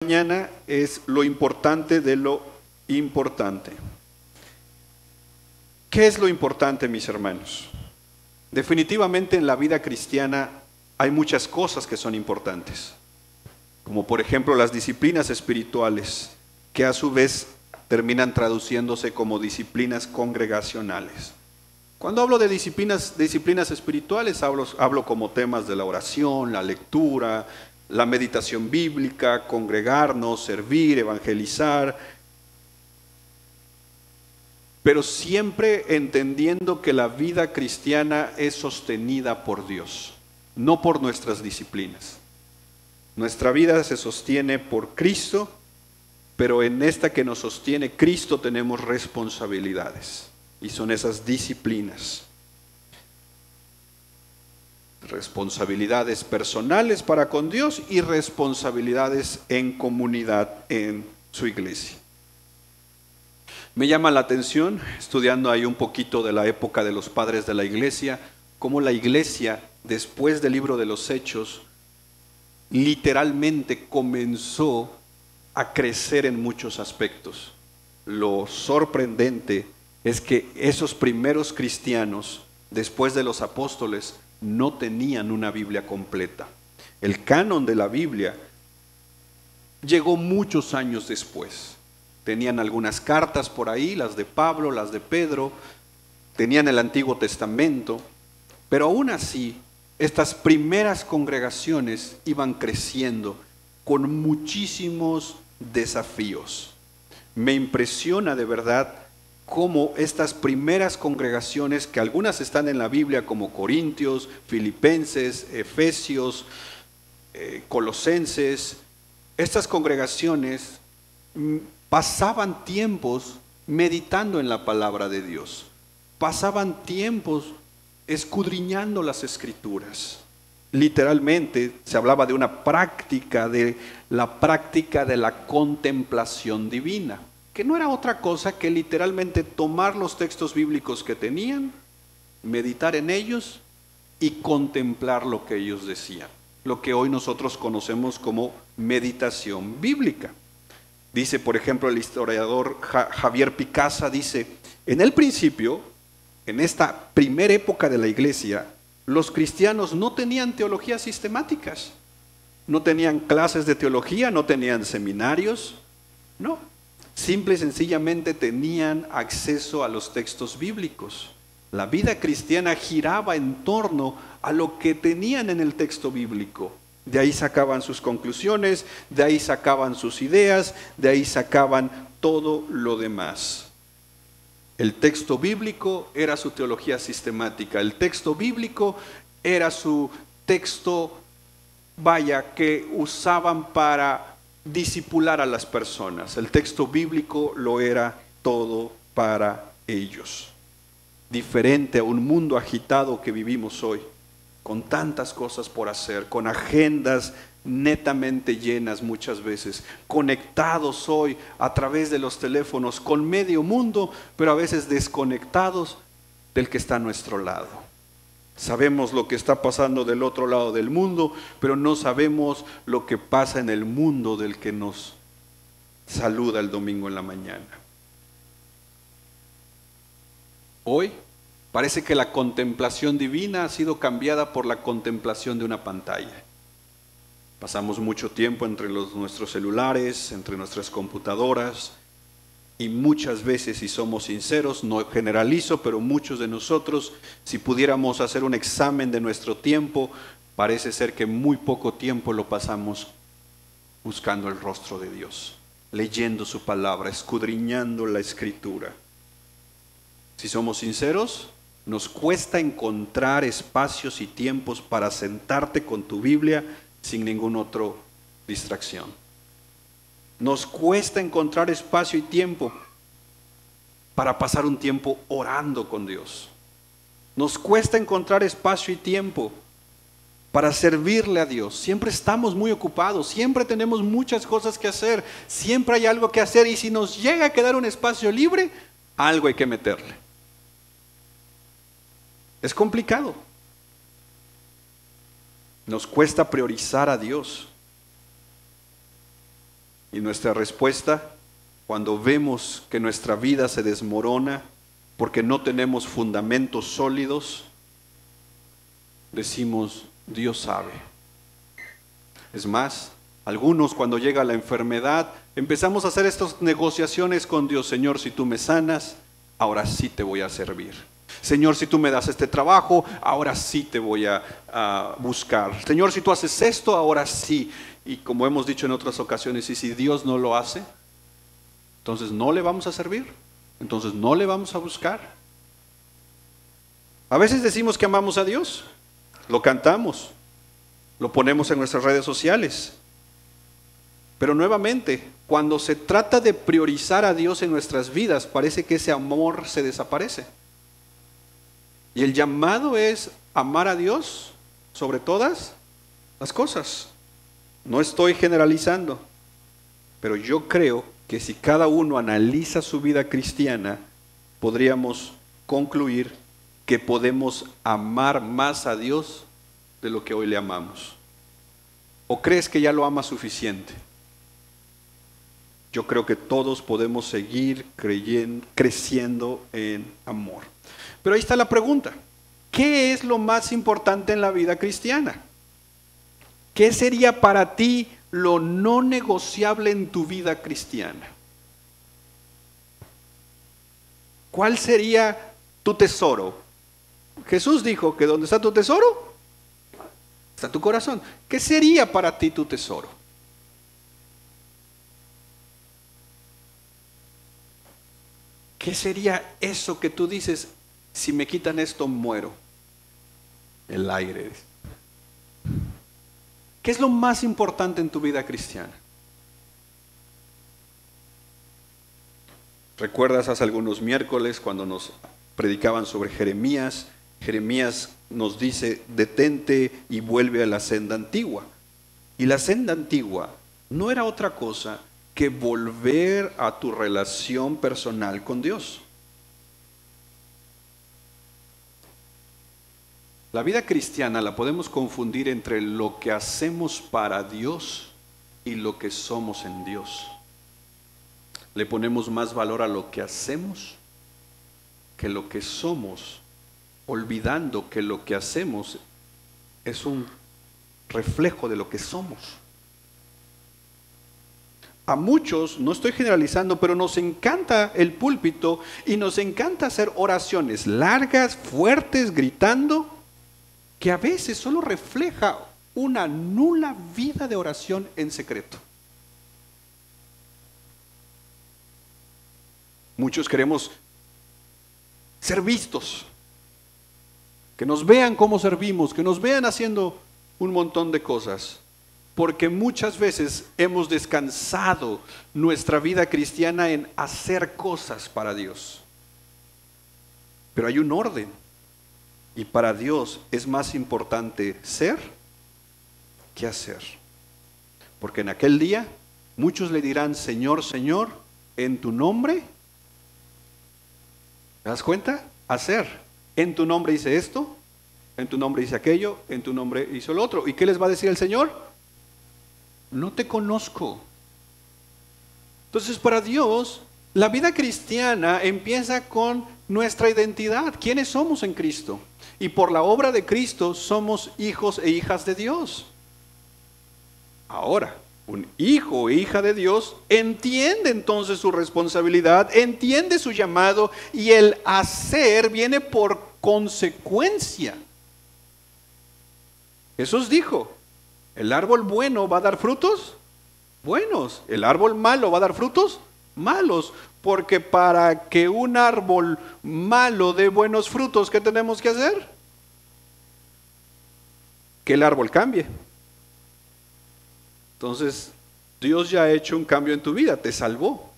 Mañana es lo importante de lo importante. ¿Qué es lo importante, mis hermanos? Definitivamente en la vida cristiana hay muchas cosas que son importantes, como por ejemplo las disciplinas espirituales, que a su vez terminan traduciéndose como disciplinas congregacionales. Cuando hablo de disciplinas espirituales, hablo como temas de la oración, la lectura, la meditación bíblica, congregarnos, servir, evangelizar, pero siempre entendiendo que la vida cristiana es sostenida por Dios, no por nuestras disciplinas. Nuestra vida se sostiene por Cristo, pero en esta que nos sostiene Cristo tenemos responsabilidades, y son esas disciplinas. Responsabilidades personales para con Dios y responsabilidades en comunidad en su iglesia. Me llama la atención, estudiando ahí un poquito de la época de los padres de la iglesia, cómo la iglesia, después del libro de los Hechos, literalmente comenzó a crecer en muchos aspectos. Lo sorprendente es que esos primeros cristianos, después de los apóstoles, no tenían una Biblia completa. El canon de la Biblia llegó muchos años después. Tenían algunas cartas por ahí, las de Pablo, las de Pedro, tenían el Antiguo Testamento, pero aún así, estas primeras congregaciones iban creciendo con muchísimos desafíos. Me impresiona de verdad cómo estas primeras congregaciones, que algunas están en la Biblia como Corintios, Filipenses, Efesios, Colosenses, estas congregaciones pasaban tiempos meditando en la palabra de Dios, pasaban tiempos escudriñando las Escrituras. Literalmente se hablaba de una práctica, de la contemplación divina, que no era otra cosa que literalmente tomar los textos bíblicos que tenían, meditar en ellos y contemplar lo que ellos decían, lo que hoy nosotros conocemos como meditación bíblica. Dice, por ejemplo, el historiador Javier Picasa, dice, en el principio, en esta primera época de la iglesia, los cristianos no tenían teologías sistemáticas, no tenían clases de teología, no tenían seminarios, no. Simple y sencillamente tenían acceso a los textos bíblicos. La vida cristiana giraba en torno a lo que tenían en el texto bíblico. De ahí sacaban sus conclusiones, de ahí sacaban sus ideas, de ahí sacaban todo lo demás. El texto bíblico era su teología sistemática. El texto bíblico era su texto, que usaban para discipular a las personas. El texto bíblico lo era todo para ellos. Diferente a un mundo agitado que vivimos hoy, con tantas cosas por hacer, con agendas netamente llenas muchas veces, conectados hoy a través de los teléfonos con medio mundo, pero a veces desconectados del que está a nuestro lado. Sabemos lo que está pasando del otro lado del mundo, pero no sabemos lo que pasa en el mundo del que nos saluda el domingo en la mañana. Hoy parece que la contemplación divina ha sido cambiada por la contemplación de una pantalla. Pasamos mucho tiempo entre nuestros celulares, entre nuestras computadoras, y muchas veces, si somos sinceros, no generalizo, pero muchos de nosotros, si pudiéramos hacer un examen de nuestro tiempo, parece ser que muy poco tiempo lo pasamos buscando el rostro de Dios, leyendo su palabra, escudriñando la Escritura. Si somos sinceros, nos cuesta encontrar espacios y tiempos para sentarte con tu Biblia sin ninguna otra distracción. Nos cuesta encontrar espacio y tiempo para pasar un tiempo orando con Dios. Nos cuesta encontrar espacio y tiempo para servirle a Dios. Siempre estamos muy ocupados, siempre tenemos muchas cosas que hacer, siempre hay algo que hacer, y si nos llega a quedar un espacio libre, algo hay que meterle. Es complicado. Nos cuesta priorizar a Dios. Y nuestra respuesta, cuando vemos que nuestra vida se desmorona porque no tenemos fundamentos sólidos, decimos, Dios sabe. Es más, algunos cuando llega la enfermedad, empezamos a hacer estas negociaciones con Dios. Señor, si tú me sanas, ahora sí te voy a servir. Señor, si tú me das este trabajo, ahora sí te voy a buscar. Señor, si tú haces esto, ahora sí. Y como hemos dicho en otras ocasiones, y si Dios no lo hace, entonces no le vamos a servir, entonces no le vamos a buscar. A veces decimos que amamos a Dios, lo cantamos, lo ponemos en nuestras redes sociales. Pero nuevamente, cuando se trata de priorizar a Dios en nuestras vidas, parece que ese amor se desaparece. Y el llamado es amar a Dios sobre todas las cosas. No estoy generalizando, pero yo creo que si cada uno analiza su vida cristiana, podríamos concluir que podemos amar más a Dios de lo que hoy le amamos. ¿O crees que ya lo amas suficiente? Yo creo que todos podemos seguir creciendo en amor. Pero ahí está la pregunta. ¿Qué es lo más importante en la vida cristiana? ¿Qué sería para ti lo no negociable en tu vida cristiana? ¿Cuál sería tu tesoro? Jesús dijo que donde está tu tesoro, está tu corazón. ¿Qué sería para ti tu tesoro? ¿Qué sería eso que tú dices, si me quitan esto muero? El aire. ¿Qué es lo más importante en tu vida cristiana? ¿Recuerdas hace algunos miércoles cuando nos predicaban sobre Jeremías? Jeremías nos dice, detente y vuelve a la senda antigua. Y la senda antigua no era otra cosa que volver a tu relación personal con Dios. La vida cristiana la podemos confundir entre lo que hacemos para Dios y lo que somos en Dios. Le ponemos más valor a lo que hacemos que lo que somos, olvidando que lo que hacemos es un reflejo de lo que somos. A muchos, no estoy generalizando, pero nos encanta el púlpito y nos encanta hacer oraciones largas, fuertes, gritando, que a veces solo refleja una nula vida de oración en secreto. Muchos queremos ser vistos, que nos vean cómo servimos, que nos vean haciendo un montón de cosas, porque muchas veces hemos descansado nuestra vida cristiana en hacer cosas para Dios. Pero hay un orden. Y para Dios es más importante ser que hacer. Porque en aquel día muchos le dirán, Señor, Señor, en tu nombre. ¿Te das cuenta? Hacer. En tu nombre hice esto, en tu nombre hice aquello, en tu nombre hizo lo otro. ¿Y qué les va a decir el Señor? No te conozco. Entonces para Dios, la vida cristiana empieza con nuestra identidad. ¿Quiénes somos en Cristo? Y por la obra de Cristo somos hijos e hijas de Dios. Ahora, un hijo e hija de Dios entiende entonces su responsabilidad, entiende su llamado y el hacer viene por consecuencia. Jesús dijo, el árbol bueno va a dar frutos buenos, el árbol malo va a dar frutos malos, porque para que un árbol malo dé buenos frutos, ¿qué tenemos que hacer? Que el árbol cambie. Entonces, Dios ya ha hecho un cambio en tu vida, te salvó.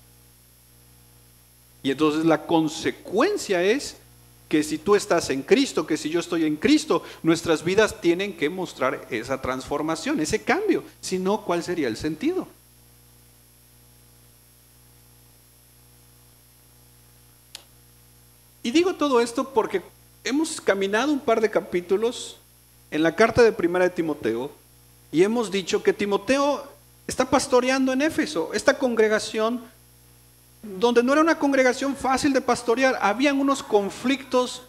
Y entonces la consecuencia es que si tú estás en Cristo, que si yo estoy en Cristo, nuestras vidas tienen que mostrar esa transformación, ese cambio. Si no, ¿cuál sería el sentido? Y digo todo esto porque hemos caminado un par de capítulos en la carta de Primera de Timoteo y hemos dicho que Timoteo está pastoreando en Éfeso. Esta congregación, donde no era una congregación fácil de pastorear, habían unos conflictos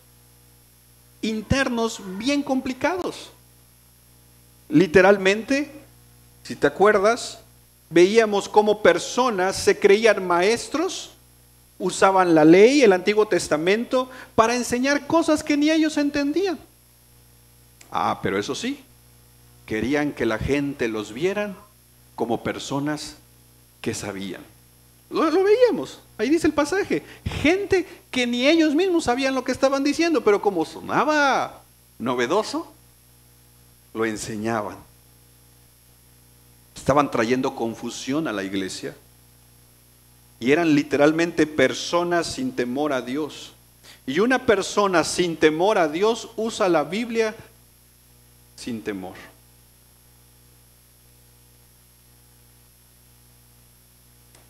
internos bien complicados. Literalmente, si te acuerdas, veíamos cómo personas se creían maestros, usaban la ley, el Antiguo Testamento, para enseñar cosas que ni ellos entendían. Pero eso sí, querían que la gente los vieran como personas que sabían. Lo veíamos, ahí dice el pasaje. Gente que ni ellos mismos sabían lo que estaban diciendo, pero como sonaba novedoso, lo enseñaban. Estaban trayendo confusión a la iglesia. Y eran literalmente personas sin temor a Dios. Y una persona sin temor a Dios usa la Biblia sin temor.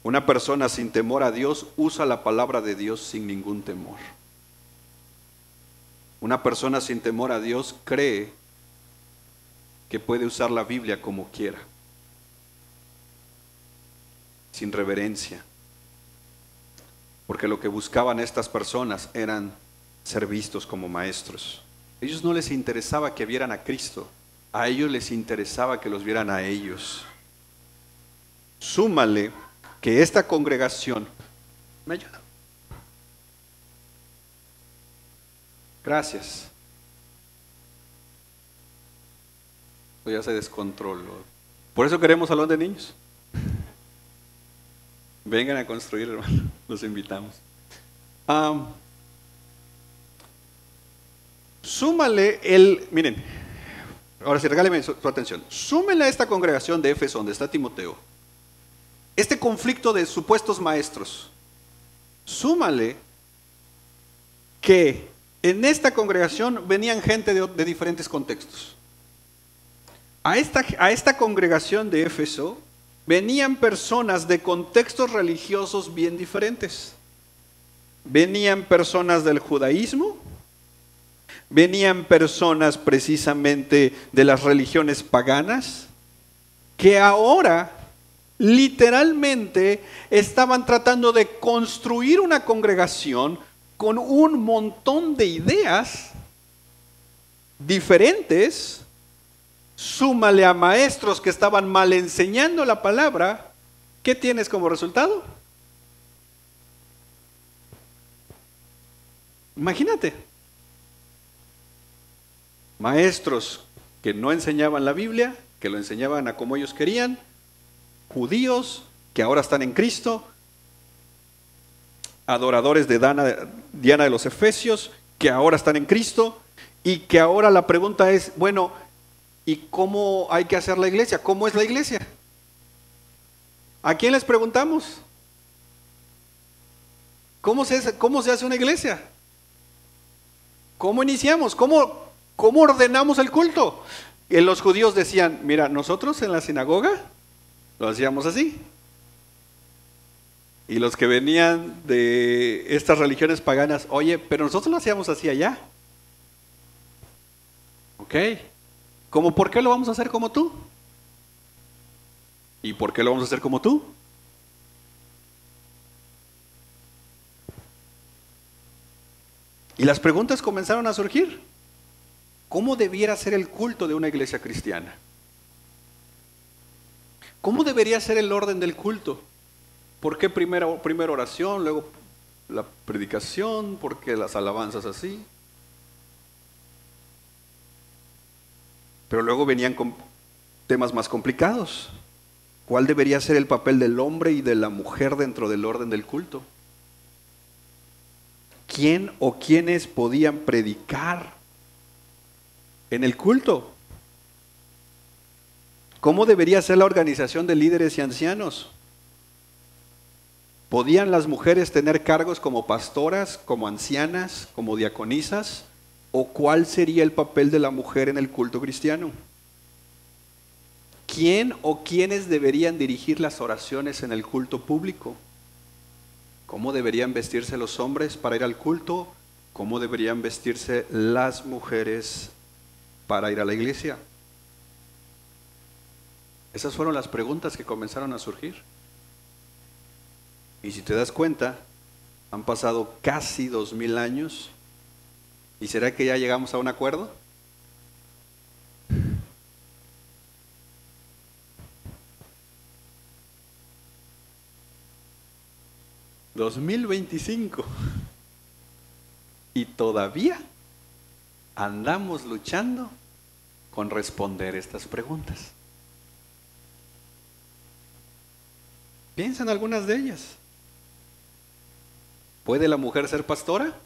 Una persona sin temor a Dios usa la palabra de Dios sin ningún temor. Una persona sin temor a Dios cree que puede usar la Biblia como quiera, sin reverencia. Porque lo que buscaban estas personas eran ser vistos como maestros. A ellos no les interesaba que vieran a Cristo, a ellos les interesaba que los vieran a ellos. Súmale que esta congregación, ¿me ayuda? Gracias. Pues ya se descontroló. Por eso queremos salón de niños. Vengan a construir, hermano, los invitamos. Súmale miren, ahora sí, regáleme su atención. Súmele a esta congregación de Éfeso, donde está Timoteo, este conflicto de supuestos maestros. Súmale que en esta congregación venían gente de diferentes contextos. A esta congregación de Éfeso venían personas de contextos religiosos bien diferentes. Venían personas del judaísmo, venían personas precisamente de las religiones paganas, que ahora literalmente estaban tratando de construir una congregación con un montón de ideas diferentes. Súmale a maestros que estaban mal enseñando la palabra, ¿qué tienes como resultado? Imagínate, maestros que no enseñaban la Biblia, que lo enseñaban a como ellos querían, judíos que ahora están en Cristo, adoradores de Diana de los Efesios, que ahora están en Cristo, y que ahora la pregunta es, bueno, ¿y cómo hay que hacer la iglesia? ¿Cómo es la iglesia? ¿A quién les preguntamos? ¿Cómo se hace una iglesia? ¿Cómo iniciamos? ¿Cómo ordenamos el culto? Y los judíos decían, mira, nosotros en la sinagoga lo hacíamos así. Y los que venían de estas religiones paganas, oye, pero nosotros lo hacíamos así allá. Ok. ¿Cómo por qué lo vamos a hacer como tú? ¿Y por qué lo vamos a hacer como tú? Y las preguntas comenzaron a surgir. ¿Cómo debiera ser el culto de una iglesia cristiana? ¿Cómo debería ser el orden del culto? ¿Por qué primero oración, luego la predicación? ¿Por qué las alabanzas así? Pero luego venían con temas más complicados. ¿Cuál debería ser el papel del hombre y de la mujer dentro del orden del culto? ¿Quién o quiénes podían predicar en el culto? ¿Cómo debería ser la organización de líderes y ancianos? ¿Podían las mujeres tener cargos como pastoras, como ancianas, como diaconisas? ¿O cuál sería el papel de la mujer en el culto cristiano? ¿Quién o quiénes deberían dirigir las oraciones en el culto público? ¿Cómo deberían vestirse los hombres para ir al culto? ¿Cómo deberían vestirse las mujeres para ir a la iglesia? Esas fueron las preguntas que comenzaron a surgir. Y si te das cuenta, han pasado casi 2000 años. ¿Y será que ya llegamos a un acuerdo? ¿2025? Y todavía andamos luchando con responder estas preguntas. Piensa en algunas de ellas. ¿Puede la mujer ser pastora?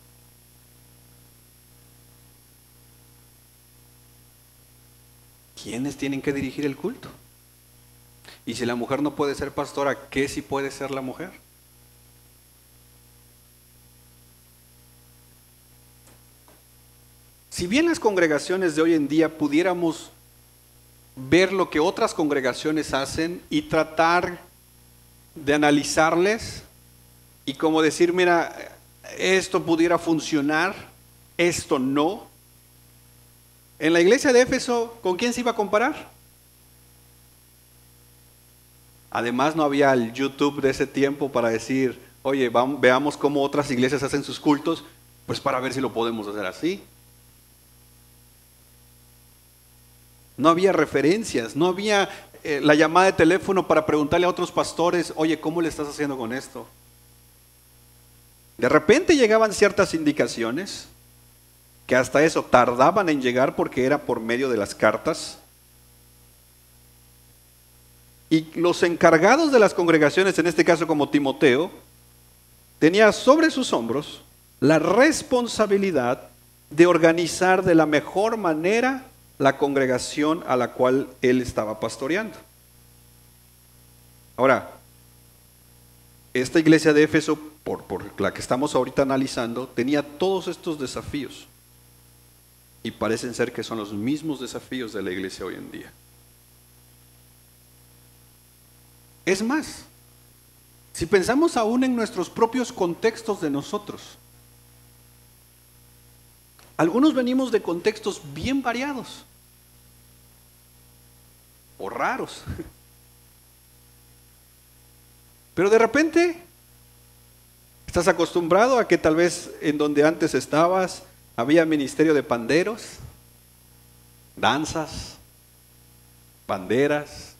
¿Quiénes tienen que dirigir el culto? Y si la mujer no puede ser pastora, ¿qué sí puede ser la mujer? Si bien las congregaciones de hoy en día pudiéramos ver lo que otras congregaciones hacen y tratar de analizarles y como decir, mira, esto pudiera funcionar, esto no. En la iglesia de Éfeso, ¿con quién se iba a comparar? Además no había el YouTube de ese tiempo para decir, oye, veamos cómo otras iglesias hacen sus cultos, pues para ver si lo podemos hacer así. No había referencias, no había la llamada de teléfono para preguntarle a otros pastores, oye, ¿cómo le estás haciendo con esto? De repente llegaban ciertas indicaciones, que hasta eso tardaban en llegar porque era por medio de las cartas. Y los encargados de las congregaciones, en este caso como Timoteo, tenía sobre sus hombros la responsabilidad de organizar de la mejor manera la congregación a la cual él estaba pastoreando. Ahora, esta iglesia de Éfeso, por la que estamos ahorita analizando, tenía todos estos desafíos. Y parecen ser que son los mismos desafíos de la iglesia hoy en día. Es más, si pensamos aún en nuestros propios contextos de nosotros, algunos venimos de contextos bien variados o raros. Pero de repente estás acostumbrado a que tal vez en donde antes estabas había ministerio de panderos, danzas, banderas,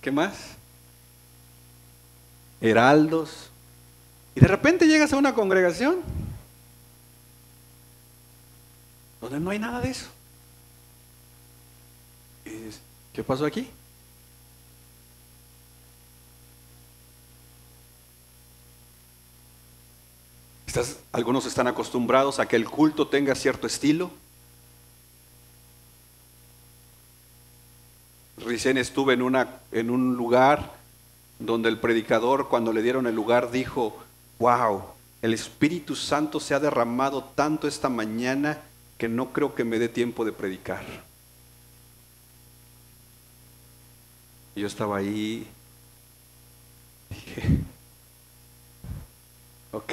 ¿qué más? Heraldos. Y de repente llegas a una congregación donde no hay nada de eso. Y dices, ¿qué pasó aquí? Algunos están acostumbrados a que el culto tenga cierto estilo. Recién estuve en un lugar donde el predicador, cuando le dieron el lugar, dijo, wow, el Espíritu Santo se ha derramado tanto esta mañana que no creo que me dé tiempo de predicar. Y yo estaba ahí, dije, ok.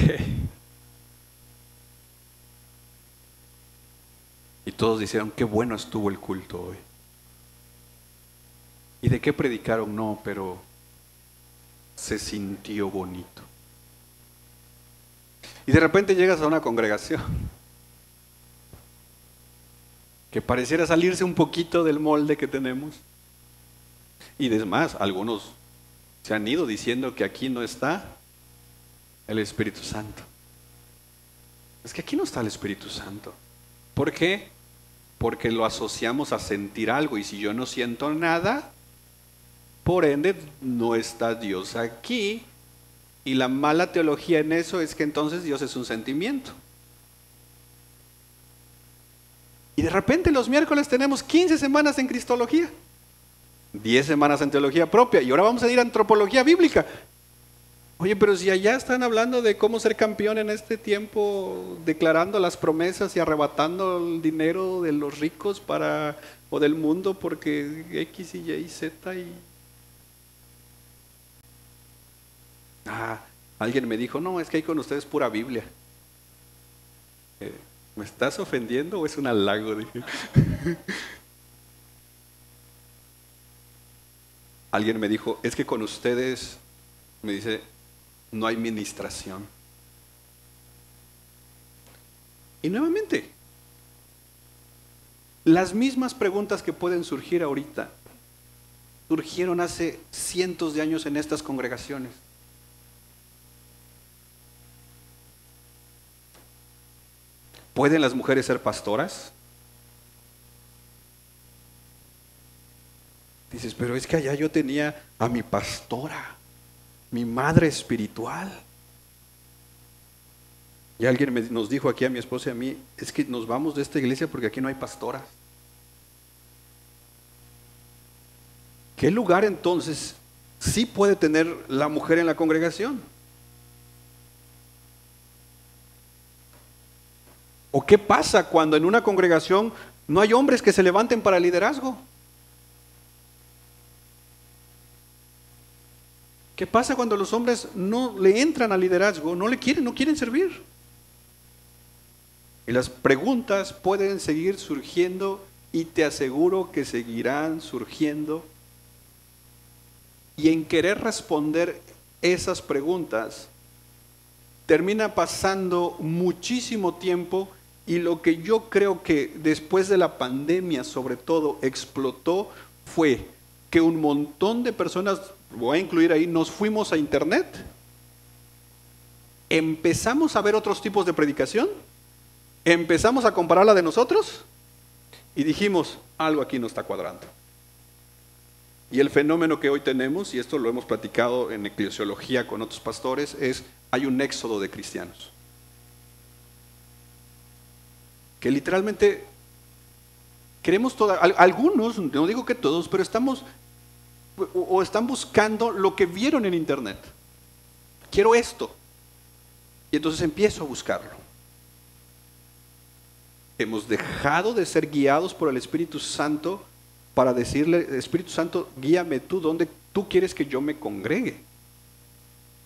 Y todos dijeron, qué bueno estuvo el culto hoy. ¿Y de qué predicaron? No, pero se sintió bonito. Y de repente llegas a una congregación que pareciera salirse un poquito del molde que tenemos. Y además, algunos se han ido diciendo que aquí no está el Espíritu Santo. Es que aquí no está el Espíritu Santo. ¿Por qué? Porque lo asociamos a sentir algo, y si yo no siento nada, por ende no está Dios aquí. Y la mala teología en eso es que entonces Dios es un sentimiento. Y de repente los miércoles tenemos 15 semanas en Cristología, 10 semanas en teología propia, y ahora vamos a ir a antropología bíblica. Oye, pero si allá están hablando de cómo ser campeón en este tiempo, declarando las promesas y arrebatando el dinero de los ricos o del mundo, porque X y Y y Z y... alguien me dijo, no, es que hay con ustedes pura Biblia. ¿Me estás ofendiendo o es un halago? Dije. Alguien me dijo, es que con ustedes, me dice, no hay ministración. Y nuevamente, las mismas preguntas que pueden surgir ahorita, surgieron hace cientos de años en estas congregaciones. ¿Pueden las mujeres ser pastoras? Dices, pero es que allá yo tenía a mi pastora, mi madre espiritual. Y alguien nos dijo aquí a mi esposa y a mí, es que nos vamos de esta iglesia porque aquí no hay pastoras. ¿Qué lugar entonces sí puede tener la mujer en la congregación? ¿O qué pasa cuando en una congregación no hay hombres que se levanten para el liderazgo? ¿Qué pasa cuando los hombres no le entran al liderazgo, no quieren servir? Y las preguntas pueden seguir surgiendo y te aseguro que seguirán surgiendo. Y en querer responder esas preguntas, termina pasando muchísimo tiempo y lo que yo creo que después de la pandemia sobre todo explotó fue que un montón de personas, voy a incluir ahí, nos fuimos a internet, empezamos a ver otros tipos de predicación, empezamos a comparar la de nosotros y dijimos, algo aquí no está cuadrando. Y el fenómeno que hoy tenemos, y esto lo hemos platicado en eclesiología con otros pastores, es hay un éxodo de cristianos. Que literalmente queremos algunos, no digo que todos, pero están buscando lo que vieron en internet. Quiero esto. Y entonces empiezo a buscarlo. Hemos dejado de ser guiados por el Espíritu Santo para decirle, Espíritu Santo, guíame tú, ¿dónde tú quieres que yo me congregue?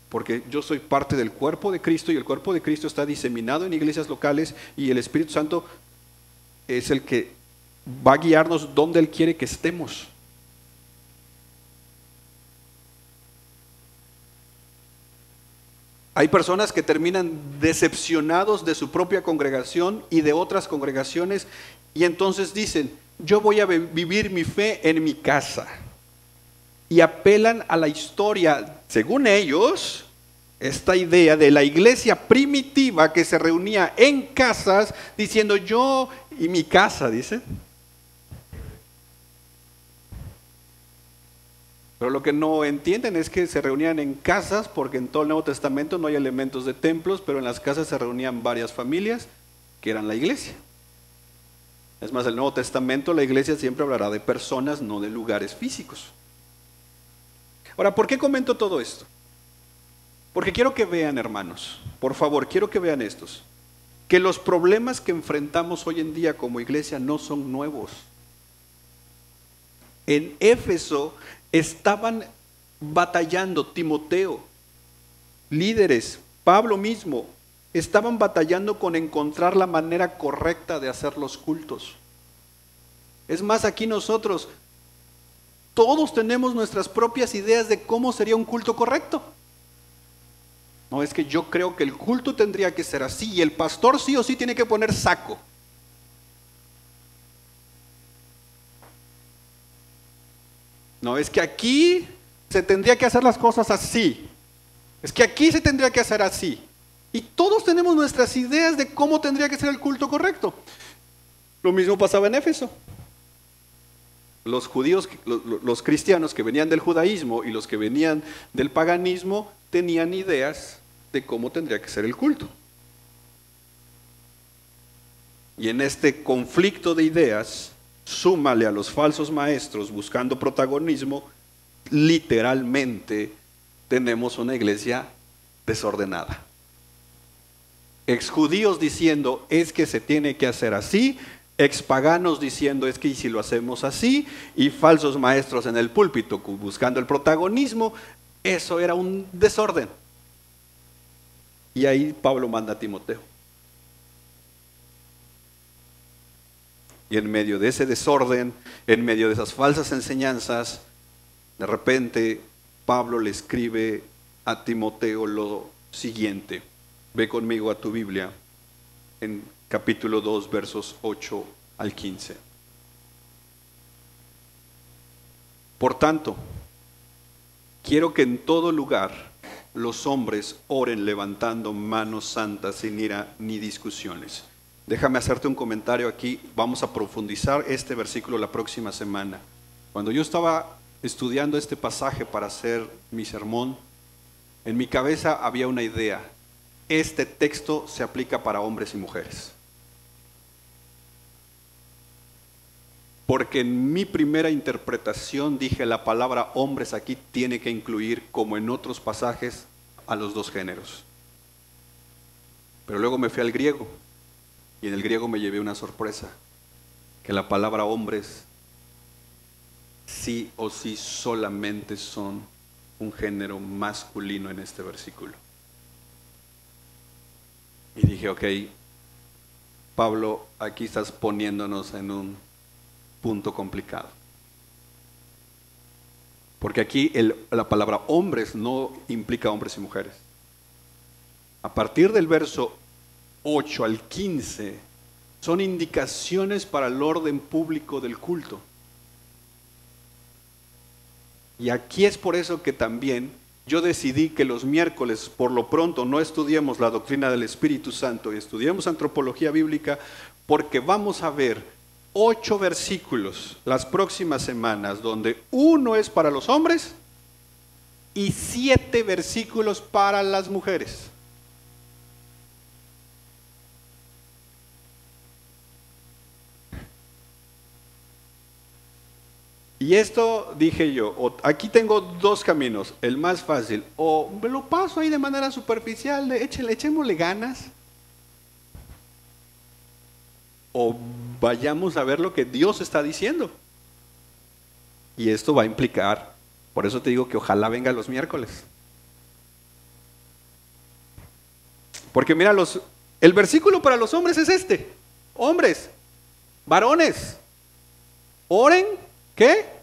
Porque yo soy parte del cuerpo de Cristo y el cuerpo de Cristo está diseminado en iglesias locales y el Espíritu Santo es el que va a guiarnos donde Él quiere que estemos. Hay personas que terminan decepcionados de su propia congregación y de otras congregaciones y entonces dicen, yo voy a vivir mi fe en mi casa. Y apelan a la historia, según ellos, esta idea de la iglesia primitiva que se reunía en casas, diciendo yo y mi casa, dicen. Pero lo que no entienden es que se reunían en casas, porque en todo el Nuevo Testamento no hay elementos de templos, pero en las casas se reunían varias familias que eran la iglesia. Es más, el Nuevo Testamento, la iglesia siempre hablará de personas, no de lugares físicos. Ahora, ¿por qué comento todo esto? Porque quiero que vean, hermanos, por favor, quiero que vean estos, que los problemas que enfrentamos hoy en día como iglesia no son nuevos. En Éfeso estaban batallando, Timoteo, líderes, Pablo mismo, estaban batallando con encontrar la manera correcta de hacer los cultos. Es más, aquí nosotros, todos tenemos nuestras propias ideas de cómo sería un culto correcto. No, es que yo creo que el culto tendría que ser así y el pastor sí o sí tiene que poner saco. No, es que aquí se tendría que hacer las cosas así. Es que aquí se tendría que hacer así. Y todos tenemos nuestras ideas de cómo tendría que ser el culto correcto. Lo mismo pasaba en Éfeso. Los judíos, los cristianos que venían del judaísmo y los que venían del paganismo tenían ideas de cómo tendría que ser el culto. Y en este conflicto de ideas, súmale a los falsos maestros buscando protagonismo, literalmente tenemos una iglesia desordenada. Exjudíos diciendo es que se tiene que hacer así, expaganos diciendo es que y si lo hacemos así, y falsos maestros en el púlpito buscando el protagonismo. Eso era un desorden. Y ahí Pablo manda a Timoteo. Y en medio de ese desorden, en medio de esas falsas enseñanzas, De repente, Pablo le escribe a Timoteo lo siguiente. Ve conmigo a tu Biblia en capítulo 2, versos 8 al 15. Por tanto, quiero que en todo lugar los hombres oren levantando manos santas sin ira ni discusiones. Déjame hacerte un comentario aquí, vamos a profundizar este versículo la próxima semana. Cuando yo estaba estudiando este pasaje para hacer mi sermón, en mi cabeza había una idea. Este texto se aplica para hombres y mujeres. Porque en mi primera interpretación dije la palabra hombres aquí tiene que incluir, como en otros pasajes, a los dos géneros. Pero luego me fui al griego y en el griego me llevé una sorpresa, que la palabra hombres sí o sí solamente son un género masculino en este versículo. Y dije, ok, Pablo, aquí estás poniéndonos en un punto complicado. Porque aquí la palabra hombres no implica hombres y mujeres. A partir del verso 8 al 15 son indicaciones para el orden público del culto. Y aquí es por eso que también yo decidí que los miércoles, por lo pronto, no estudiemos la doctrina del Espíritu Santo y estudiemos antropología bíblica, porque vamos a ver 8 versículos las próximas semanas, donde uno es para los hombres y 7 versículos para las mujeres. Y esto dije yo, aquí tengo dos caminos, el más fácil, o me lo paso ahí de manera superficial, echémosle ganas, o vayamos a ver lo que Dios está diciendo. Y esto va a implicar, por eso te digo que ojalá venga los miércoles. Porque mira, el versículo para los hombres es este: hombres, varones, oren, ¿qué?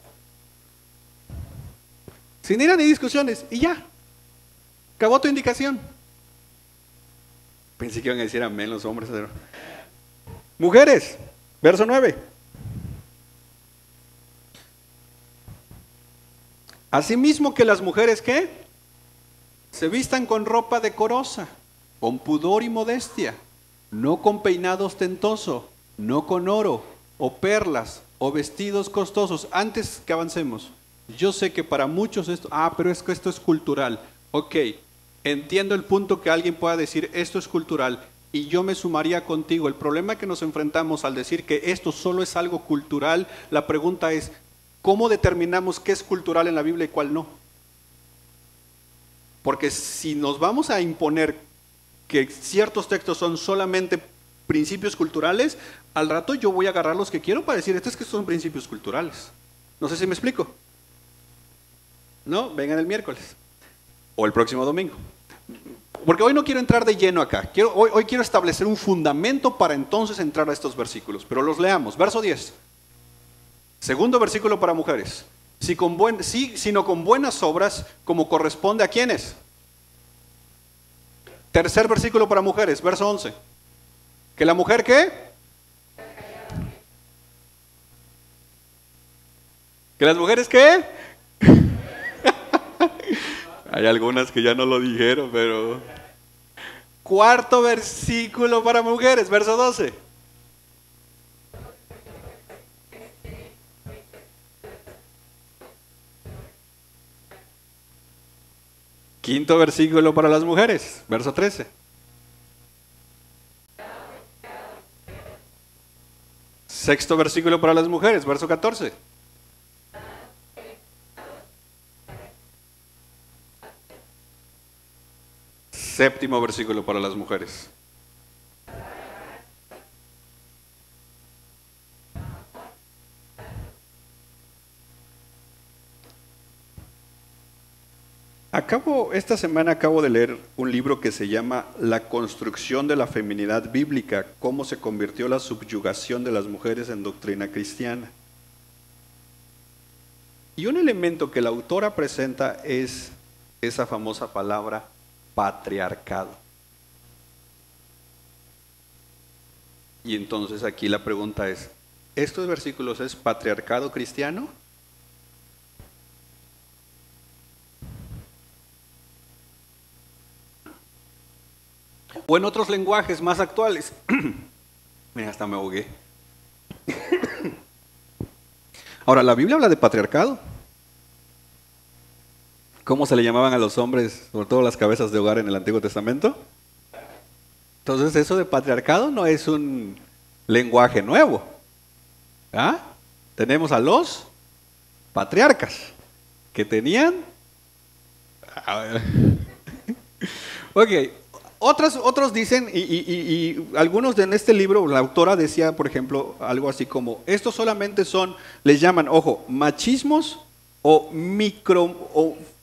Sin ira ni discusiones, y ya. Acabó tu indicación. Pensé que iban a decir amén los hombres. Pero... mujeres, verso 9. Asimismo que las mujeres, ¿qué? Se vistan con ropa decorosa, con pudor y modestia, no con peinado ostentoso, no con oro, o perlas, o vestidos costosos. Antes que avancemos, yo sé que para muchos esto, pero es que esto es cultural. Ok, entiendo el punto que alguien pueda decir, esto es cultural, y yo me sumaría contigo. El problema que nos enfrentamos al decir que esto solo es algo cultural, la pregunta es, ¿cómo determinamos qué es cultural en la Biblia y cuál no? Porque si nos vamos a imponer que ciertos textos son solamente principios culturales, al rato yo voy a agarrar los que quiero para decir, estos es que son principios culturales. No sé si me explico. No, vengan el miércoles o el próximo domingo. Porque hoy no quiero entrar de lleno acá. Hoy quiero establecer un fundamento para entonces entrar a estos versículos. Pero los leamos. Verso 10. Segundo versículo para mujeres. Sino con buenas obras, como corresponde a ¿quiénes? Tercer versículo para mujeres, verso 11. ¿Que la mujer qué? ¿Que las mujeres qué? Hay algunas que ya no lo dijeron, pero... Cuarto versículo para mujeres, verso 12. Quinto versículo para las mujeres, verso 13. Sexto versículo para las mujeres, verso 14. Séptimo versículo para las mujeres. Esta semana acabo de leer un libro que se llama La construcción de la feminidad bíblica, cómo se convirtió la subyugación de las mujeres en doctrina cristiana. Y un elemento que la autora presenta es esa famosa palabra patriarcado. Y entonces aquí la pregunta es, ¿estos versículos es patriarcado cristiano? O en otros lenguajes más actuales. Mira, hasta me ahogué. Ahora, la Biblia habla de patriarcado. ¿Cómo se le llamaban a los hombres, sobre todo las cabezas de hogar en el Antiguo Testamento? Entonces, eso de patriarcado no es un lenguaje nuevo. ¿Ah? Tenemos a los patriarcas que tenían... Ok, otros dicen, y algunos en este libro, la autora decía, por ejemplo, algo así como, estos solamente son, les llaman, ojo, machismos o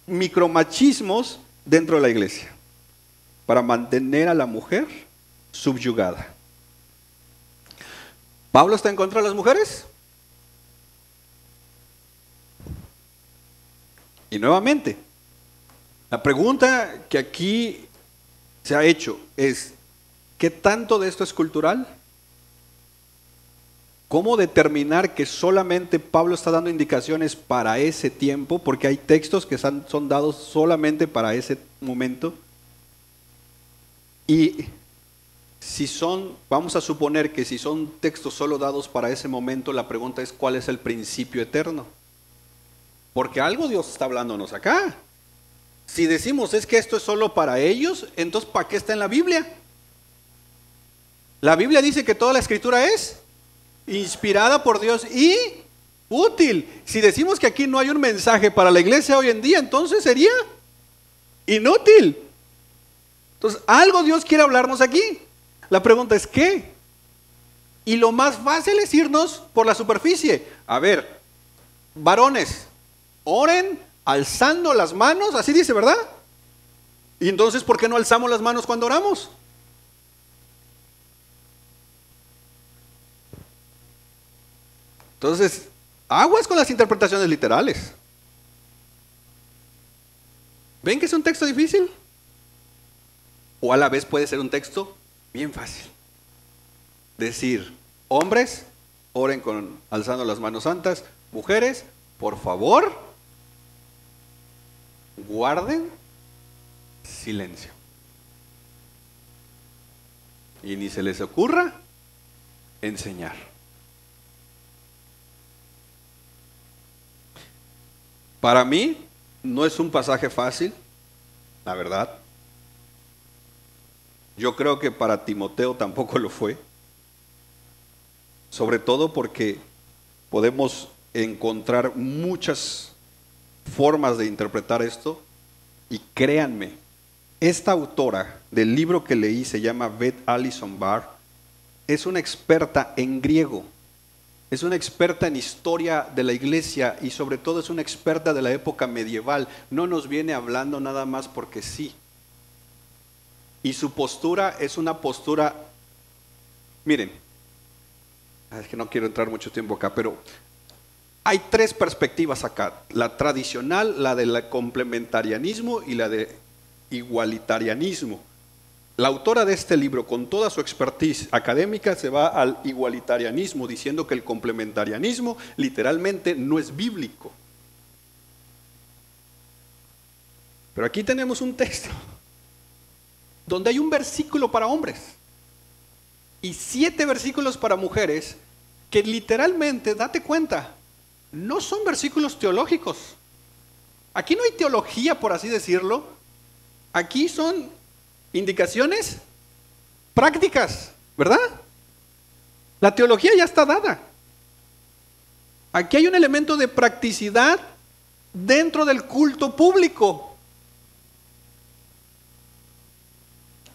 micromachismos dentro de la iglesia, para mantener a la mujer subyugada. ¿Pablo está en contra de las mujeres? Y nuevamente, la pregunta que aquí se ha hecho es, ¿qué tanto de esto es cultural? ¿Cómo determinar que solamente Pablo está dando indicaciones para ese tiempo? Porque hay textos que son dados solamente para ese momento. Y si son, vamos a suponer que si son textos solo dados para ese momento, la pregunta es, ¿cuál es el principio eterno? Porque algo Dios está hablándonos acá. Si decimos es que esto es solo para ellos, entonces ¿para qué está en la Biblia? La Biblia dice que toda la escritura es inspirada por Dios y útil. Si decimos que aquí no hay un mensaje para la iglesia hoy en día, entonces sería inútil. Entonces, algo Dios quiere hablarnos aquí. La pregunta es ¿qué? Y lo más fácil es irnos por la superficie. A ver, varones, oren alzando las manos, así dice, ¿verdad? Y entonces, ¿por qué no alzamos las manos cuando oramos? Entonces, aguas con las interpretaciones literales. ¿Ven que es un texto difícil? O a la vez puede ser un texto bien fácil. Decir, hombres, oren alzando las manos santas. Mujeres, por favor, guarden silencio. Y ni se les ocurra enseñar. Para mí no es un pasaje fácil, la verdad. Yo creo que para Timoteo tampoco lo fue. Sobre todo porque podemos encontrar muchas formas de interpretar esto. Y créanme, esta autora del libro que leí se llama Beth Allison Barr. Es una experta en griego. Es una experta en historia de la iglesia y sobre todo es una experta de la época medieval. No nos viene hablando nada más porque sí. Y su postura es una postura, miren, es que no quiero entrar mucho tiempo acá, pero hay tres perspectivas acá. La tradicional, la del complementarianismo y la de igualitarianismo. La autora de este libro, con toda su expertise académica, se va al igualitarianismo, diciendo que el complementarianismo literalmente no es bíblico. Pero aquí tenemos un texto donde hay un versículo para hombres y 7 versículos para mujeres que literalmente, date cuenta, no son versículos teológicos. Aquí no hay teología, por así decirlo. Aquí son indicaciones prácticas, ¿verdad? La teología ya está dada. Aquí hay un elemento de practicidad dentro del culto público.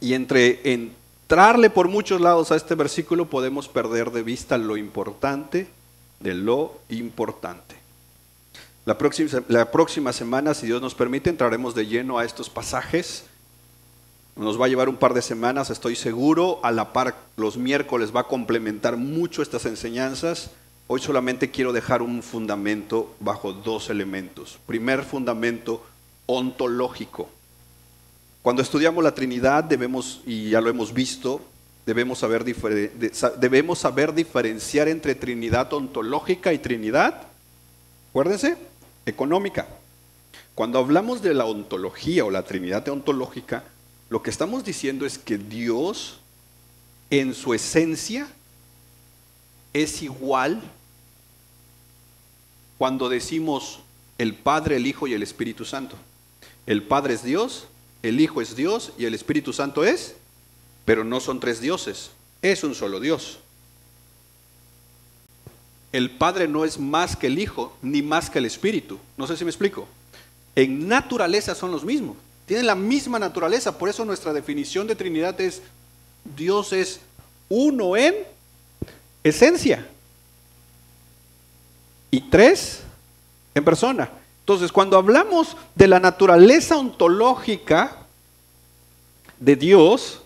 Y entre entrarle por muchos lados a este versículo podemos perder de vista lo importante de lo importante. La próxima semana, si Dios nos permite, entraremos de lleno a estos pasajes. Nos va a llevar un par de semanas, estoy seguro. A la par, los miércoles va a complementar mucho estas enseñanzas. hoy solamente quiero dejar un fundamento bajo dos elementos. Primer fundamento, ontológico. Cuando estudiamos la Trinidad debemos, y ya lo hemos visto, debemos saber diferenciar entre Trinidad ontológica y Trinidad, acuérdense, económica. Cuando hablamos de la ontología o la Trinidad ontológica, lo que estamos diciendo es que Dios en su esencia es igual cuando decimos el Padre, el Hijo y el Espíritu Santo. El Padre es Dios, el Hijo es Dios y el Espíritu Santo es, pero no son tres dioses, es un solo Dios. El Padre no es más que el Hijo, ni más que el Espíritu. No sé si me explico. En naturaleza son los mismos, tienen la misma naturaleza, por eso nuestra definición de Trinidad es, Dios es uno en esencia y tres en persona. Entonces, cuando hablamos de la naturaleza ontológica de Dios,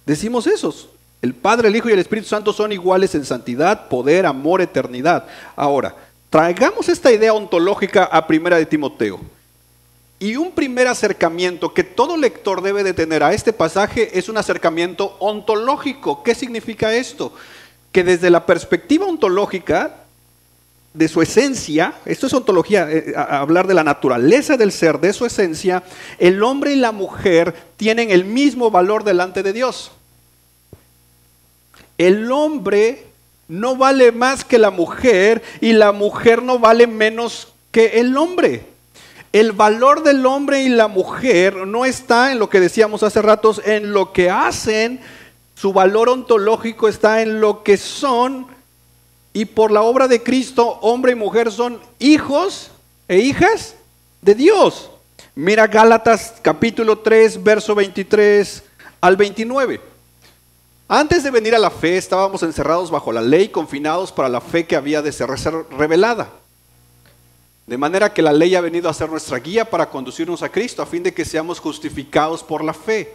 decimos esos. El Padre, el Hijo y el Espíritu Santo son iguales en santidad, poder, amor, eternidad. Ahora, traigamos esta idea ontológica a Primera de Timoteo. Y un primer acercamiento que todo lector debe de tener a este pasaje es un acercamiento ontológico. ¿Qué significa esto? Que desde la perspectiva ontológica de su esencia, esto es ontología, hablar de la naturaleza del ser, de su esencia, el hombre y la mujer tienen el mismo valor delante de Dios. El hombre no vale más que la mujer y la mujer no vale menos que el hombre. El valor del hombre y la mujer no está en lo que decíamos hace ratos, en lo que hacen, su valor ontológico está en lo que son, y por la obra de Cristo, hombre y mujer son hijos e hijas de Dios. Mira Gálatas capítulo 3, verso 23 al 29. Antes de venir a la fe, estábamos encerrados bajo la ley, confinados para la fe que había de ser revelada. De manera que la ley ha venido a ser nuestra guía para conducirnos a Cristo, a fin de que seamos justificados por la fe.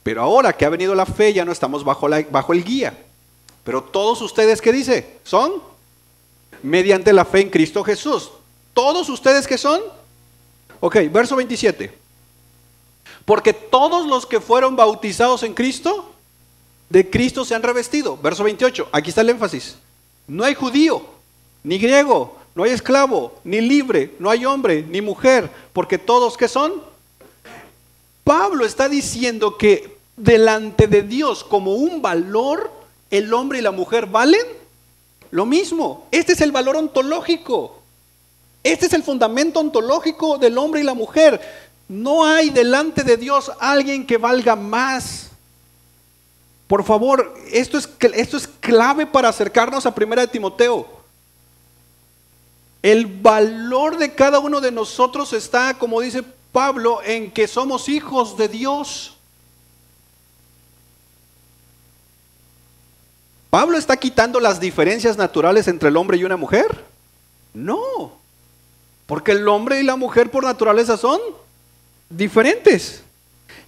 Pero ahora que ha venido la fe, ya no estamos bajo el guía. Pero todos ustedes, ¿qué dice? Son mediante la fe en Cristo Jesús. ¿Todos ustedes qué son? Ok, verso 27. Porque todos los que fueron bautizados en Cristo, de Cristo se han revestido. Verso 28, aquí está el énfasis. No hay judío, ni griego, no hay esclavo, ni libre, no hay hombre, ni mujer, porque todos ¿qué son? Pablo está diciendo que delante de Dios como un valor, el hombre y la mujer valen lo mismo. Este es el valor ontológico. Este es el fundamento ontológico del hombre y la mujer. No hay delante de Dios alguien que valga más. Por favor, esto es clave para acercarnos a Primera de Timoteo. El valor de cada uno de nosotros está, como dice Pablo, en que somos hijos de Dios. ¿Pablo está quitando las diferencias naturales entre el hombre y una mujer? No, porque el hombre y la mujer por naturaleza son diferentes.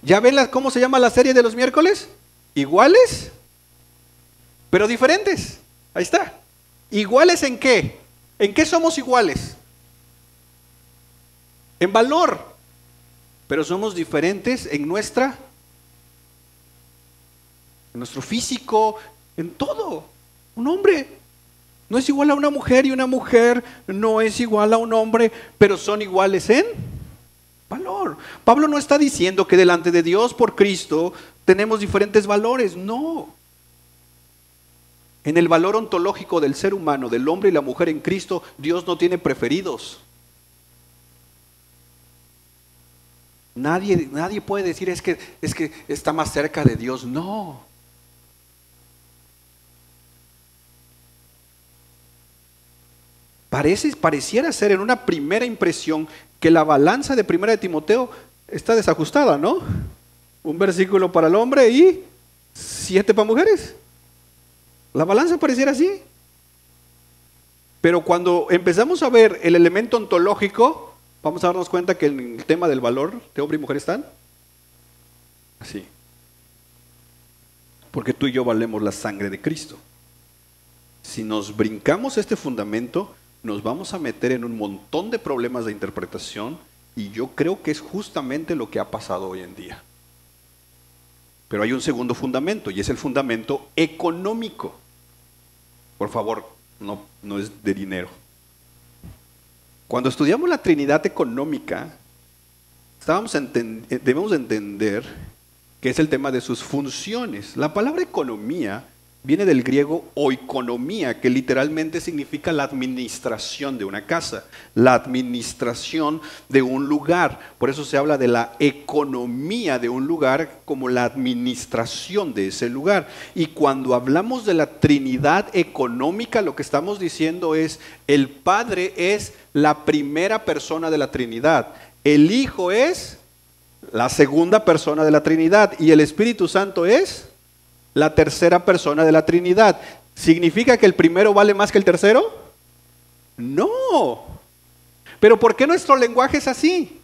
¿Ya ven cómo se llama la serie de los miércoles? Iguales, pero diferentes. Ahí está. ¿Iguales en qué? ¿En qué somos iguales? En valor, pero somos diferentes en nuestro físico, en todo. Un hombre no es igual a una mujer y una mujer no es igual a un hombre, pero son iguales en valor. Pablo no está diciendo que delante de Dios por Cristo tenemos diferentes valores, no. En el valor ontológico del ser humano, del hombre y la mujer en Cristo, Dios no tiene preferidos. Nadie puede decir es que está más cerca de Dios, no. Pareciera ser en una primera impresión que la balanza de Primera de Timoteo está desajustada, ¿no? Un versículo para el hombre y 7 para mujeres. La balanza pareciera así. Pero cuando empezamos a ver el elemento ontológico, vamos a darnos cuenta que el tema del valor de hombre y mujer están así. Porque tú y yo valemos la sangre de Cristo. Si nos brincamos este fundamento, nos vamos a meter en un montón de problemas de interpretación y yo creo que es justamente lo que ha pasado hoy en día. Pero hay un segundo fundamento y es el fundamento económico. Por favor, no es de dinero. Cuando estudiamos la Trinidad económica, debemos entender que es el tema de sus funciones. La palabra economía viene del griego oikonomía, que literalmente significa la administración de una casa, la administración de un lugar. Por eso se habla de la economía de un lugar como la administración de ese lugar. Y cuando hablamos de la Trinidad económica, lo que estamos diciendo es, el Padre es la primera persona de la Trinidad, el Hijo es la segunda persona de la Trinidad y el Espíritu Santo es la tercera persona de la Trinidad. ¿Significa que el primero vale más que el tercero? No. ¿Pero por qué nuestro lenguaje es así?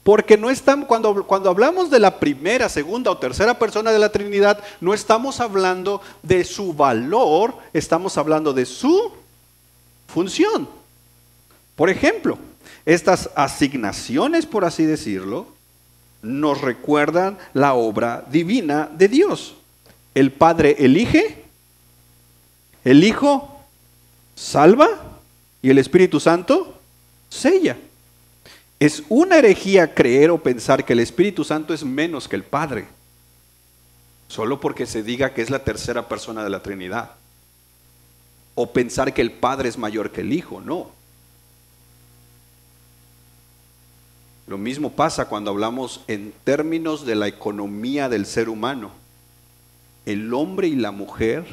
Porque no estamos, cuando hablamos de la primera, segunda o tercera persona de la Trinidad, no estamos hablando de su valor, estamos hablando de su función. Por ejemplo, estas asignaciones, por así decirlo, nos recuerdan la obra divina de Dios. El Padre elige, el Hijo salva y el Espíritu Santo sella. Es una herejía creer o pensar que el Espíritu Santo es menos que el Padre, solo porque se diga que es la tercera persona de la Trinidad. O pensar que el Padre es mayor que el Hijo, no. Lo mismo pasa cuando hablamos en términos de la economía del ser humano. El hombre y la mujer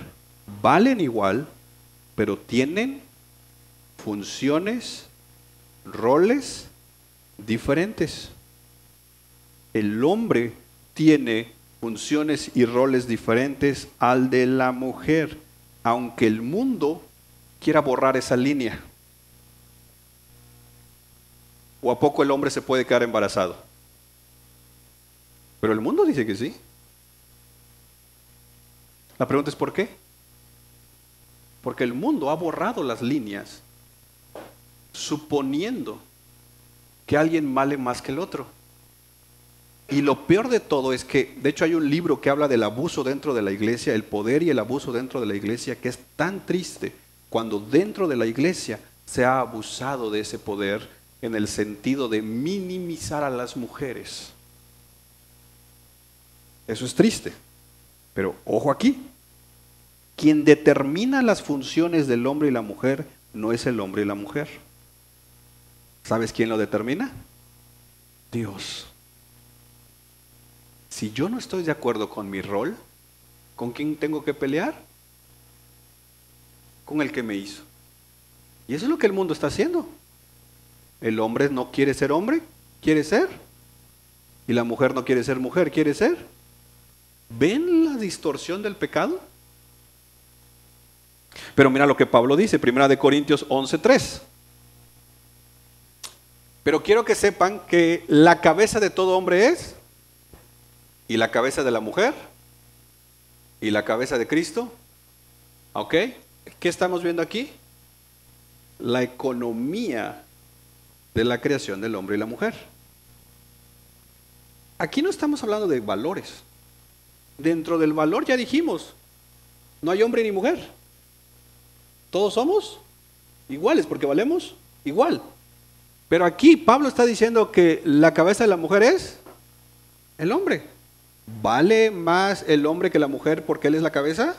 valen igual, pero tienen funciones, roles diferentes. El hombre tiene funciones y roles diferentes al de la mujer, aunque el mundo quiera borrar esa línea. ¿O a poco el hombre se puede quedar embarazado? Pero el mundo dice que sí. La pregunta es ¿por qué? Porque el mundo ha borrado las líneas suponiendo que alguien vale más que el otro. Y lo peor de todo es que, de hecho hay un libro que habla del abuso dentro de la iglesia, el poder y el abuso dentro de la iglesia, que es tan triste cuando dentro de la iglesia se ha abusado de ese poder en el sentido de minimizar a las mujeres. Eso es triste. Pero ojo aquí, quien determina las funciones del hombre y la mujer no es el hombre y la mujer. ¿Sabes quién lo determina? Dios. Si yo no estoy de acuerdo con mi rol, ¿con quién tengo que pelear? Con el que me hizo. Y eso es lo que el mundo está haciendo. El hombre no quiere ser hombre, quiere ser. Y la mujer no quiere ser mujer, quiere ser. ¿Ven la distorsión del pecado? Pero mira lo que Pablo dice, 1 Corintios 11:3. Pero quiero que sepan que la cabeza de todo hombre es, y la cabeza de la mujer, y la cabeza de Cristo. ¿Ok? ¿Qué estamos viendo aquí? La economía de la creación del hombre y la mujer. Aquí no estamos hablando de valores. Dentro del valor ya dijimos, no hay hombre ni mujer. Todos somos iguales porque valemos igual. Pero aquí Pablo está diciendo que la cabeza de la mujer es el hombre. ¿Vale más el hombre que la mujer porque él es la cabeza?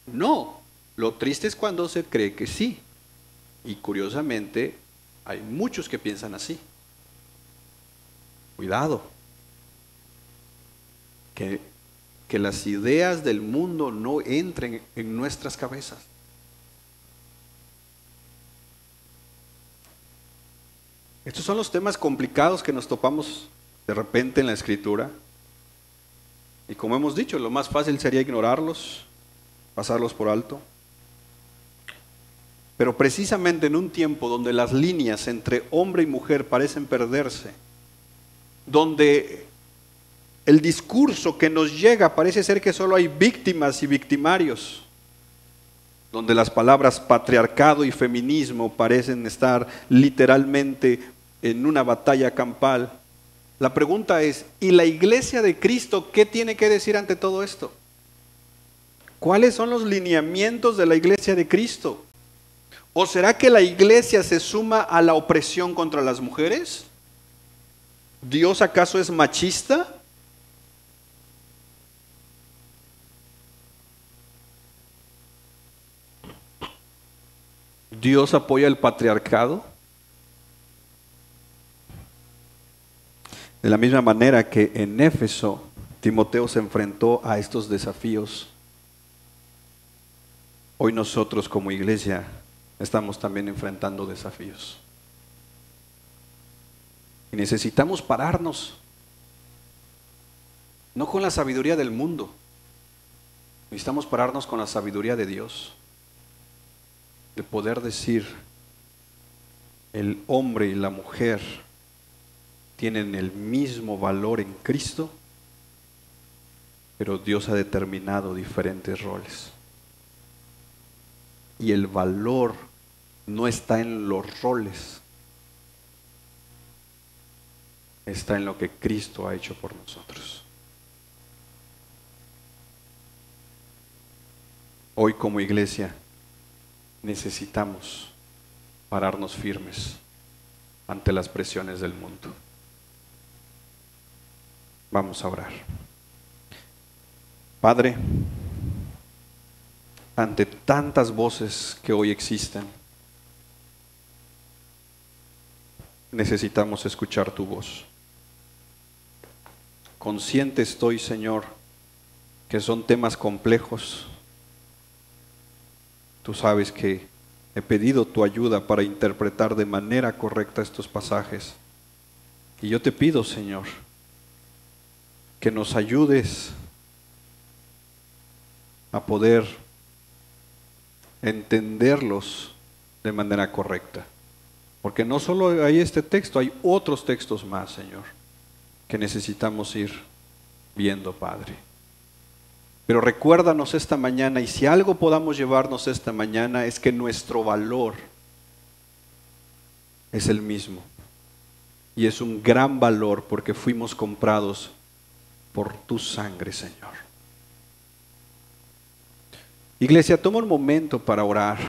No. Lo triste es cuando se cree que sí. Y curiosamente hay muchos que piensan así. Cuidado. Que las ideas del mundo no entren en nuestras cabezas. Estos son los temas complicados que nos topamos de repente en la Escritura. Y como hemos dicho, lo más fácil sería ignorarlos, pasarlos por alto. Pero precisamente en un tiempo donde las líneas entre hombre y mujer parecen perderse, donde el discurso que nos llega parece ser que solo hay víctimas y victimarios, donde las palabras patriarcado y feminismo parecen estar literalmente en una batalla campal. La pregunta es, ¿y la iglesia de Cristo qué tiene que decir ante todo esto? ¿Cuáles son los lineamientos de la iglesia de Cristo? ¿O será que la iglesia se suma a la opresión contra las mujeres? ¿Dios acaso es machista? ¿Dios apoya el patriarcado? De la misma manera que en Éfeso, Timoteo se enfrentó a estos desafíos, hoy nosotros como iglesia estamos también enfrentando desafíos. Y necesitamos pararnos, no con la sabiduría del mundo, necesitamos pararnos con la sabiduría de Dios, de poder decir, el hombre y la mujer tienen el mismo valor en Cristo, pero Dios ha determinado diferentes roles. Y el valor no está en los roles, está en lo que Cristo ha hecho por nosotros. Hoy como iglesia necesitamos pararnos firmes ante las presiones del mundo. Vamos a orar. Padre, ante tantas voces que hoy existen, necesitamos escuchar tu voz. Consciente estoy, Señor, que son temas complejos. Tú sabes que he pedido tu ayuda para interpretar de manera correcta estos pasajes. Y yo te pido, Señor, que nos ayudes a poder entenderlos de manera correcta. Porque no solo hay este texto, hay otros textos más, Señor, que necesitamos ir viendo, Padre. Pero recuérdanos esta mañana, y si algo podamos llevarnos esta mañana, es que nuestro valor es el mismo. Y es un gran valor porque fuimos comprados por tu sangre, Señor. Iglesia, toma un momento para orar.